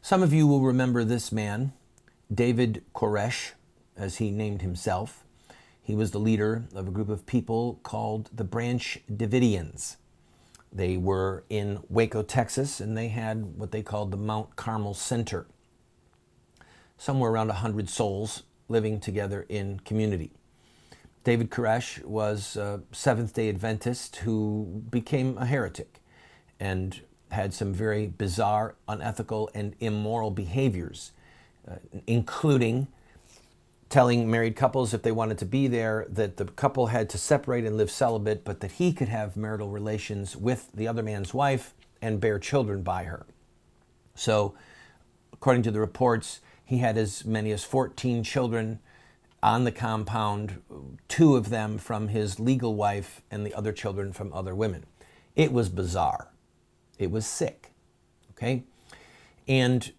Some of you will remember this man, David Koresh, as he named himself. He was the leader of a group of people called the Branch Davidians. They were in Waco, Texas, and they had what they called the Mount Carmel Center. Somewhere around 100 souls living together in community. David Koresh was a Seventh-day Adventist who became a heretic and had some very bizarre, unethical, and immoral behaviors, including telling married couples if they wanted to be there that the couple had to separate and live celibate, but that he could have marital relations with the other man's wife and bear children by her. So, according to the reports, he had as many as 14 children on the compound, 2 of them from his legal wife and the other children from other women. It was bizarre. It was sick, okay? And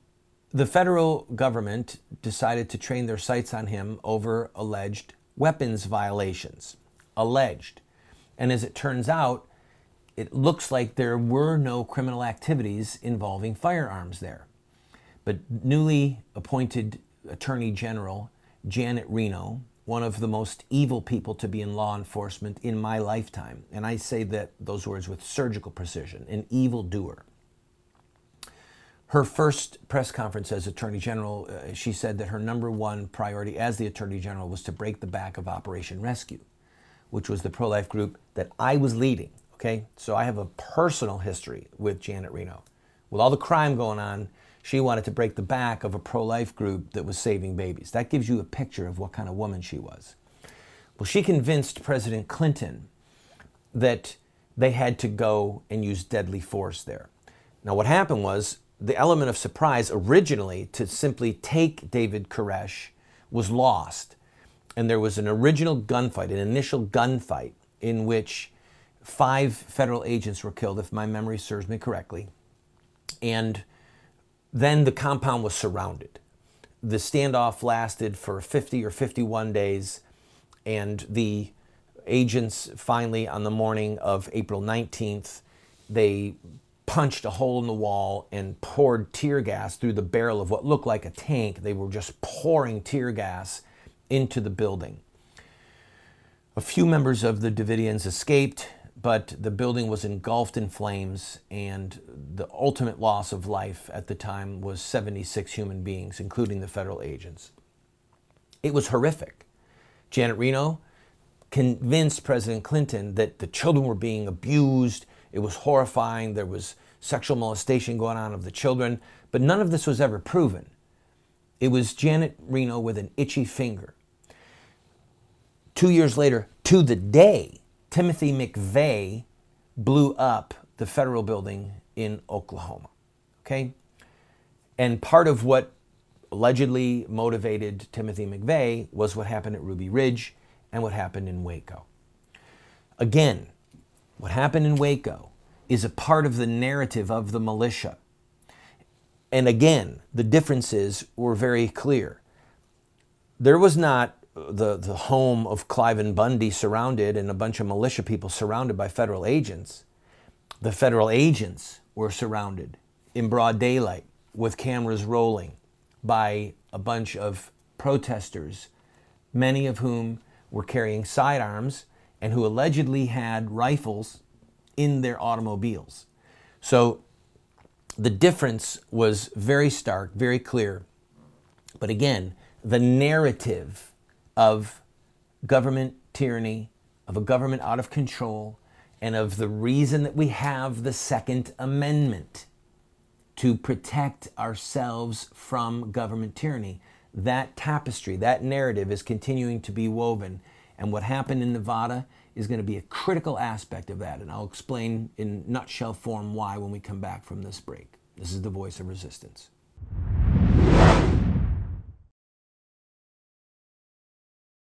the federal government decided to train their sights on him over alleged weapons violations. Alleged. And as it turns out, it looks like there were no criminal activities involving firearms there. But newly appointed Attorney General Janet Reno, one of the most evil people to be in law enforcement in my lifetime, and I say those words with surgical precision, an evildoer. Her first press conference as Attorney General, she said that her #1 priority as the Attorney General was to break the back of Operation Rescue, which was the pro-life group that I was leading, okay? So I have a personal history with Janet Reno. With all the crime going on, she wanted to break the back of a pro-life group that was saving babies. That gives you a picture of what kind of woman she was. Well, she convinced President Clinton that they had to go and use deadly force there. Now, what happened was the element of surprise originally to simply take David Koresh was lost. And there was an original gunfight, an initial gunfight, in which 5 federal agents were killed, if my memory serves me correctly. And then the compound was surrounded. The standoff lasted for 50 or 51 days, and the agents finally, on the morning of April 19th, they punched a hole in the wall and poured tear gas through the barrel of what looked like a tank. They were just pouring tear gas into the building. A few members of the Davidians escaped, but the building was engulfed in flames, and the ultimate loss of life at the time was 76 human beings, including the federal agents. It was horrific. Janet Reno convinced President Clinton that the children were being abused. It was horrifying. There was sexual molestation going on of the children, but none of this was ever proven. It was Janet Reno with an itchy finger. 2 years later, to the day, Timothy McVeigh blew up the federal building in Oklahoma, okay? And part of what allegedly motivated Timothy McVeigh was what happened at Ruby Ridge and what happened in Waco. Again, what happened in Waco is a part of the narrative of the militia. And again, the differences were very clear. There was not the home of Cliven Bundy surrounded and a bunch of militia people surrounded by federal agents. The federal agents were surrounded in broad daylight with cameras rolling by a bunch of protesters, many of whom were carrying sidearms and who allegedly had rifles in their automobiles. So the difference was very stark, very clear. But again, the narrative of government tyranny, of a government out of control, and of the reason that we have the Second Amendment to protect ourselves from government tyranny. That tapestry, that narrative is continuing to be woven. And what happened in Nevada is going to be a critical aspect of that. And I'll explain in nutshell form why when we come back from this break. This is the Voice of Resistance.